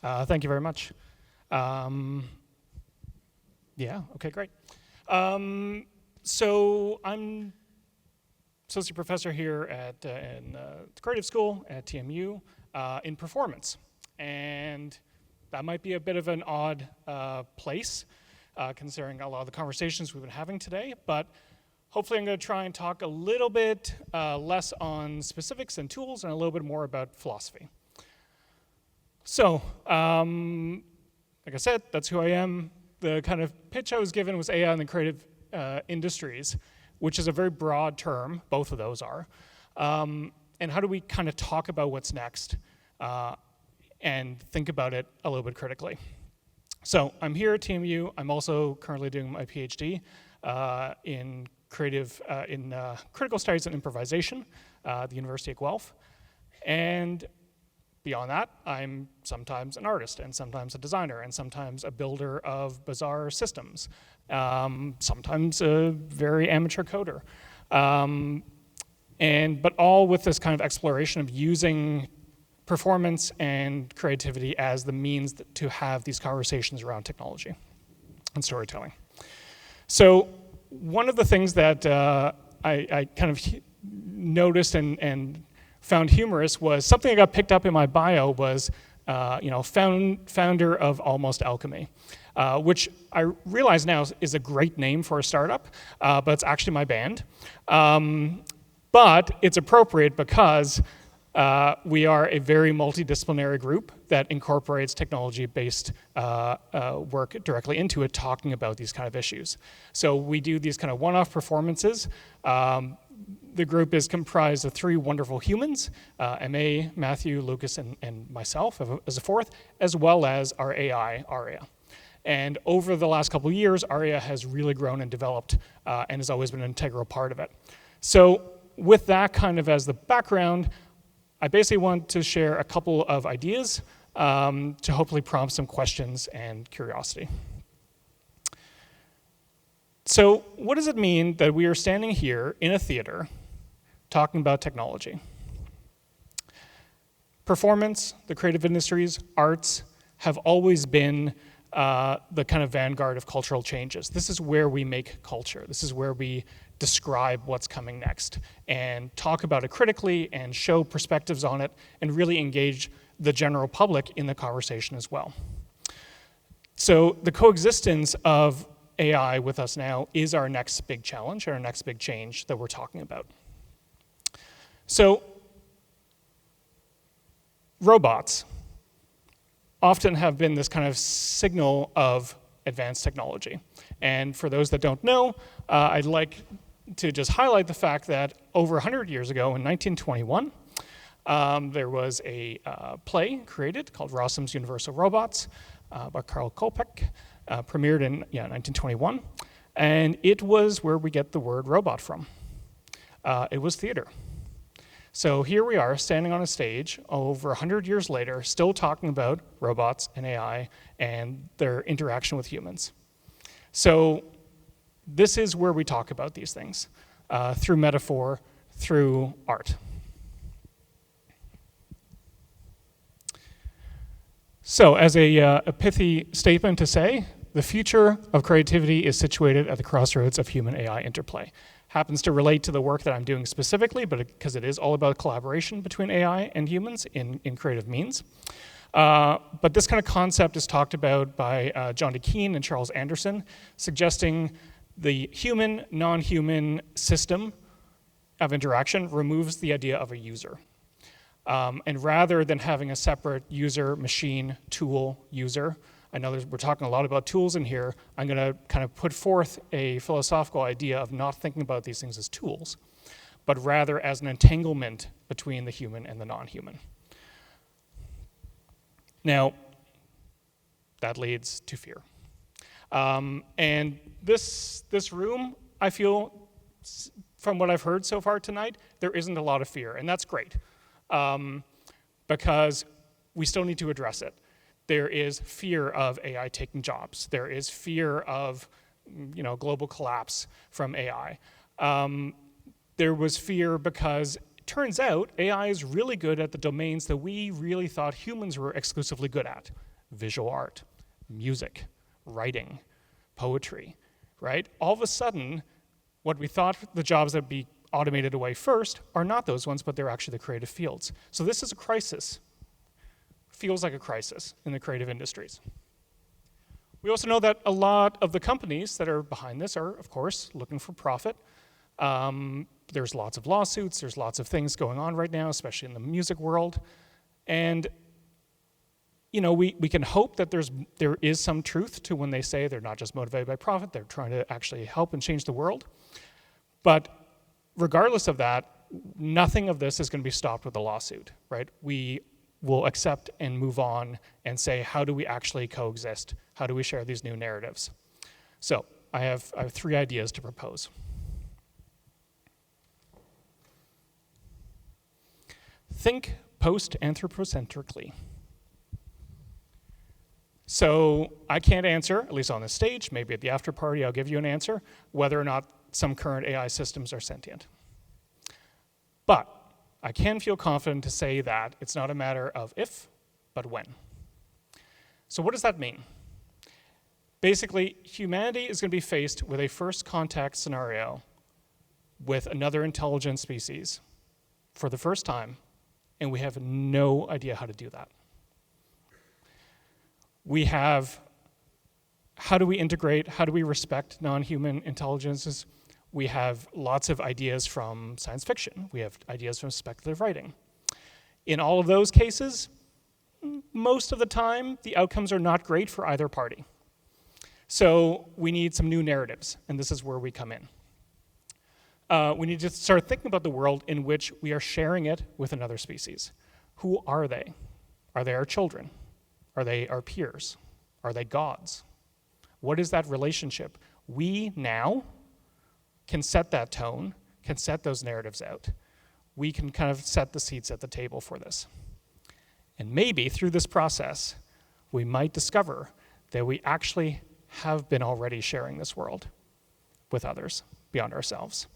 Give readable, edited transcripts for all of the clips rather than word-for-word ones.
Thank you very much. Yeah, okay, great. So I'm associate professor here at in the creative school at TMU in performance. And that might be a bit of an odd place considering a lot of the conversations we've been having today, but hopefully I'm going to try and talk a little bit less on specifics and tools and a little bit more about philosophy. So, like I said, that's who I am. The kind of pitch I was given was AI in the creative industries, which is a very broad term, both of those are. And how do we kind of talk about what's next and think about it a little bit critically? So I'm here at TMU. I'm also currently doing my PhD in critical studies and improvisation at the University of Guelph. And beyond that, I'm sometimes an artist, and sometimes a designer, and sometimes a builder of bizarre systems, sometimes a very amateur coder. But all with this kind of exploration of using performance and creativity as the means to have these conversations around technology and storytelling. So one of the things that I kind of noticed and found humorous was something that got picked up in my bio was, founder of Almost Alchemy, which I realize now is a great name for a startup, but it's actually my band. But it's appropriate because we are a very multidisciplinary group that incorporates technology-based work directly into it, talking about these kind of issues. So we do these kind of one-off performances. The group is comprised of three wonderful humans, MA, Matthew, Lucas, and myself as a fourth, as well as our AI, Aria. And over the last couple of years, Aria has really grown and developed and has always been an integral part of it. So with that kind of as the background, I basically want to share a couple of ideas to hopefully prompt some questions and curiosity. So what does it mean that we are standing here in a theater talking about technology? Performance, the creative industries, arts have always been the kind of vanguard of cultural changes. This is where we make culture. This is where we describe what's coming next and talk about it critically and show perspectives on it and really engage the general public in the conversation as well. So the coexistence of AI with us now is our next big challenge, our next big change that we're talking about. So robots often have been this kind of signal of advanced technology. And for those that don't know, I'd like to just highlight the fact that over 100 years ago in 1921, there was a play created called Rossum's Universal Robots by Karl Kolpeck, premiered in 1921. And it was where we get the word robot from. It was theater. So here we are standing on a stage over 100 years later, still talking about robots and AI and their interaction with humans. So this is where we talk about these things, through metaphor, through art. So as a pithy statement to say, the future of creativity is situated at the crossroads of human-AI interplay. Happens to relate to the work that I'm doing specifically, but because it is all about collaboration between AI and humans in creative means. But this kind of concept is talked about by John DeKean and Charles Anderson, suggesting the human, non-human system of interaction removes the idea of a user. And rather than having a separate user, machine, tool, user, I know we're talking a lot about tools in here, I'm gonna kind of put forth a philosophical idea of not thinking about these things as tools, but rather as an entanglement between the human and the non-human. Now, that leads to fear. And this room, I feel, from what I've heard so far tonight, there isn't a lot of fear, and that's great, because we still need to address it. There is fear of AI taking jobs. There is fear of, global collapse from AI. There was fear because it turns out AI is really good at the domains that we really thought humans were exclusively good at. visual art, music, writing, poetry, right? All of a sudden, what we thought the jobs that would be automated away first are not those ones, but they're actually the creative fields. So this is a crisis. Feels like a crisis in the creative industries. We also know that a lot of the companies that are behind this are, of course, looking for profit. There's lots of lawsuits, there's lots of things going on right now, especially in the music world. And we can hope that there is some truth to when they say they're not just motivated by profit, they're trying to actually help and change the world. But regardless of that, nothing of this is going to be stopped with a lawsuit, right? We will accept and move on and say, how do we actually coexist? How do we share these new narratives? So I have 3 ideas to propose. Think post-anthropocentrically. So I can't answer, at least on this stage, maybe at the after party I'll give you an answer, whether or not some current AI systems are sentient. But I can feel confident to say that it's not a matter of if, but when. So what does that mean? Basically, humanity is going to be faced with a first contact scenario with another intelligent species for the first time, and we have no idea how to do that. We have, how do we integrate, how do we respect non-human intelligences? We have lots of ideas from science fiction. We have ideas from speculative writing. In all of those cases, most of the time, the outcomes are not great for either party. So we need some new narratives, and this is where we come in. We need to start thinking about the world in which we are sharing it with another species. Who are they? Are they our children? Are they our peers? Are they gods? What is that relationship? We now can set that tone, can set those narratives out. We can kind of set the seats at the table for this. And maybe through this process, we might discover that we actually have been already sharing this world with others beyond ourselves.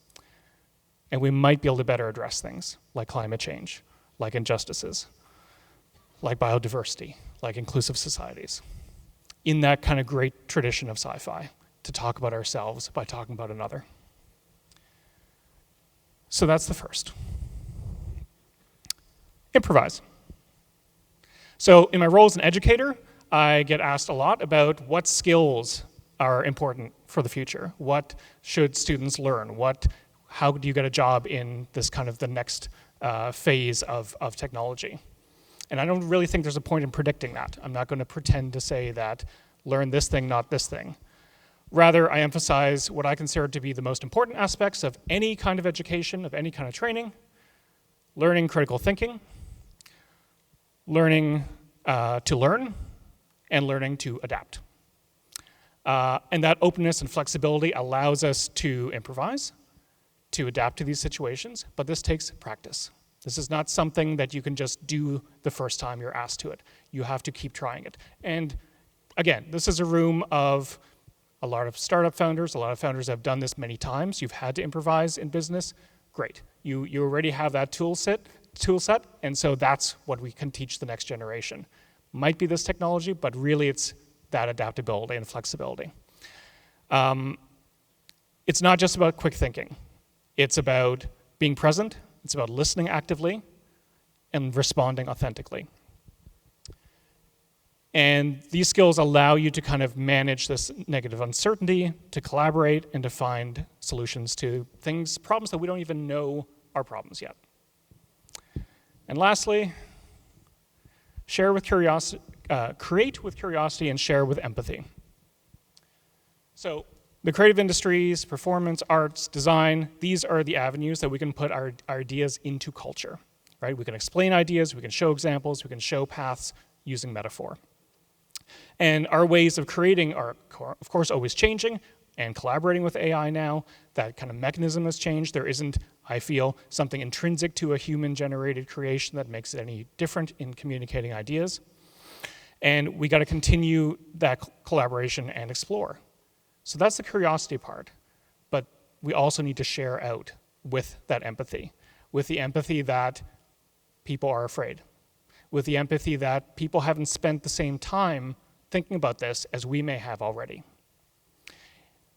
And we might be able to better address things like climate change, like injustices, like biodiversity, like inclusive societies, in that kind of great tradition of sci-fi, to talk about ourselves by talking about another. So that's the first. Improvise. So in my role as an educator, I get asked a lot about what skills are important for the future. What should students learn? How do you get a job in this kind of the next phase of technology? And I don't really think there's a point in predicting that. I'm not going to pretend to say that learn this thing, not this thing. Rather, I emphasize what I consider to be the most important aspects of any kind of education, of any kind of training: learning critical thinking, learning to learn, and learning to adapt. And that openness and flexibility allows us to improvise, to adapt to these situations, but this takes practice. This is not something that you can just do the first time you're asked to it. You have to keep trying it. And again, this is a room of a lot of startup founders. A lot of founders have done this many times. You've had to improvise in business. Great. You already have that tool set, and so that's what we can teach the next generation. Might be this technology, but really it's that adaptability and flexibility. It's not just about quick thinking. It's about being present. It's about listening actively and responding authentically. And these skills allow you to kind of manage this negative uncertainty, to collaborate, and to find solutions to problems that we don't even know are problems yet. And lastly, share with curiosity, create with curiosity, and share with empathy. So the creative industries, performance, arts, design, these are the avenues that we can put our ideas into culture, right? We can explain ideas, we can show examples, we can show paths using metaphor. And our ways of creating are, of course, always changing, and collaborating with AI now, that kind of mechanism has changed. There isn't, I feel, something intrinsic to a human-generated creation that makes it any different in communicating ideas. And we got to continue that collaboration and explore. So that's the curiosity part, but we also need to share out with that empathy, with the empathy that people are afraid. with the empathy that people haven't spent the same time thinking about this as we may have already.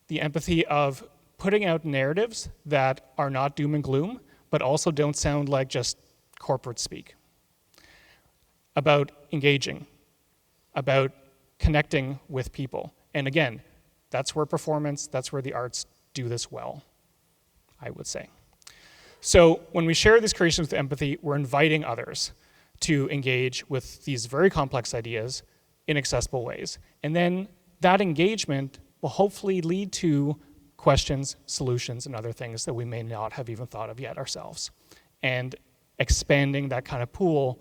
The empathy of putting out narratives that are not doom and gloom, but also don't sound like just corporate speak. About engaging, about connecting with people. And again, that's where performance, that's where the arts do this well, I would say. So when we share these creations with empathy, we're inviting others to engage with these very complex ideas in accessible ways. And then that engagement will hopefully lead to questions, solutions, and other things that we may not have even thought of yet ourselves. And expanding that kind of pool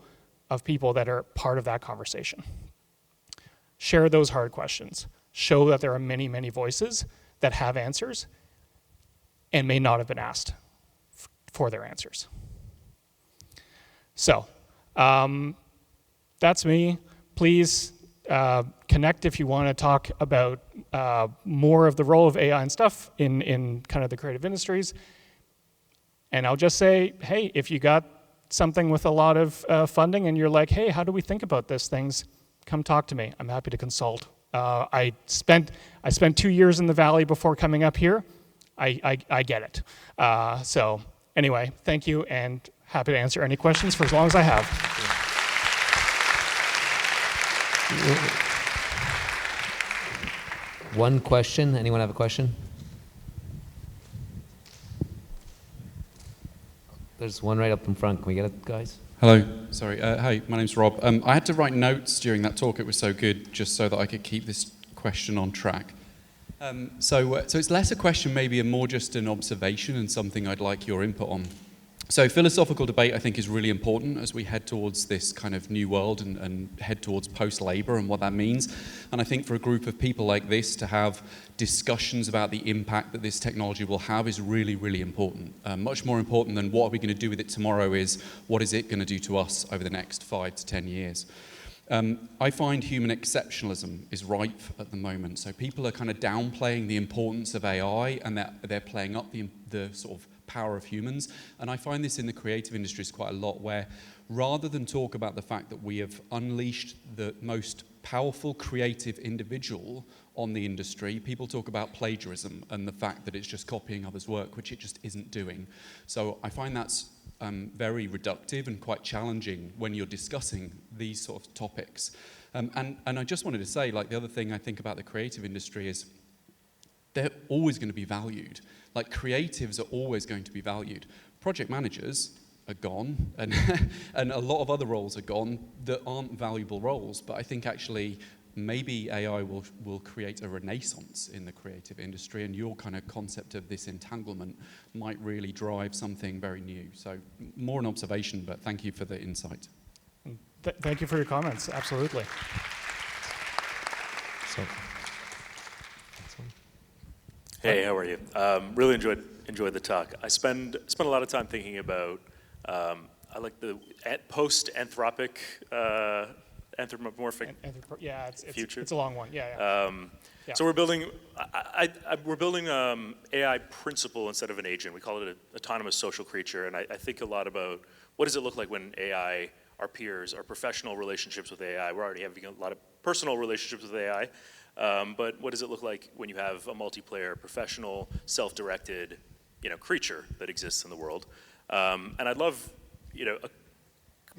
of people that are part of that conversation. Share those hard questions. Show that there are many, many voices that have answers and may not have been asked for their answers. So, that's me. Please connect if you want to talk about more of the role of AI and stuff in kind of the creative industries. And I'll just say, hey, if you got something with a lot of funding and you're like, hey, how do we think about these things? Come talk to me. I'm happy to consult. I spent 2 years in the Valley before coming up here. I get it. So anyway, thank you, and happy to answer any questions for as long as I have. One question. Anyone have a question? There's one right up in front. Can we get it, guys? Hello. Sorry. Hi, my name's Rob. I had to write notes during that talk. It was so good, just so that I could keep this question on track. So it's less a question maybe and more just an observation and something I'd like your input on. So philosophical debate, I think, is really important as we head towards this kind of new world and head towards post-labor and what that means. And I think for a group of people like this to have discussions about the impact that this technology will have is really, really important. Much more important than what are we going to do with it tomorrow is what is it going to do to us over the next 5 to 10 years. I find human exceptionalism is rife at the moment. So people are kind of downplaying the importance of AI and they're playing up the sort of power of humans. And I find this in the creative industries quite a lot, where rather than talk about the fact that we have unleashed the most powerful creative individual on the industry, people talk about plagiarism and the fact that it's just copying others' work, which it just isn't doing. So I find that's very reductive and quite challenging when you're discussing these sort of topics. And I just wanted to say, like, the other thing I think about the creative industry is they're always going to be valued. Like, creatives are always going to be valued. Project managers are gone, and and a lot of other roles are gone that aren't valuable roles. But I think actually maybe AI will create a renaissance in the creative industry, and your kind of concept of this entanglement might really drive something very new. So more an observation, but thank you for the insight. Thank you for your comments. Absolutely. So, hey, how are you? Really enjoyed the talk. I spent a lot of time thinking about I like the post-anthropic anthropomorphic future. It's a long one. Yeah. So we're building AI principle instead of an agent. We call it an autonomous social creature, and I think a lot about what does it look like when AI, our peers, our professional relationships with AI. We're already having a lot of personal relationships with AI. But what does it look like when you have a multiplayer, professional, self-directed, creature that exists in the world? And I'd love, a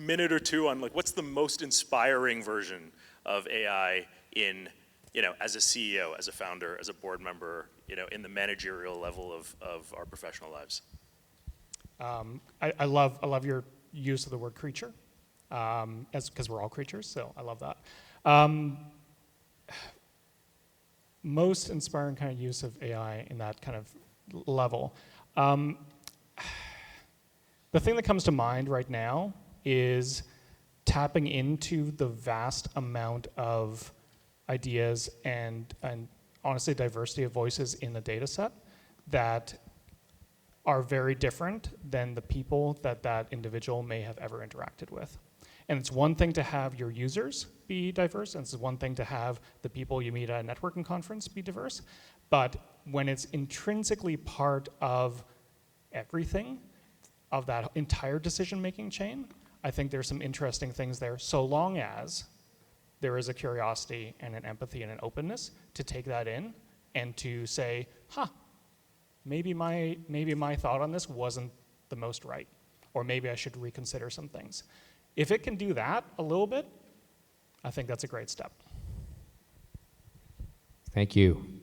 minute or two on like what's the most inspiring version of AI in, as a CEO, as a founder, as a board member, in the managerial level of our professional lives. I love your use of the word creature, because we're all creatures. So I love that. Most inspiring kind of use of AI in that kind of level. The thing that comes to mind right now is tapping into the vast amount of ideas and honestly diversity of voices in the data set that are very different than the people that individual may have ever interacted with. And it's one thing to have your users be diverse, and it's one thing to have the people you meet at a networking conference be diverse, but when it's intrinsically part of everything, of that entire decision-making chain, I think there's some interesting things there, so long as there is a curiosity and an empathy and an openness to take that in and to say, maybe my thought on this wasn't the most right, or maybe I should reconsider some things. If it can do that a little bit, I think that's a great step. Thank you.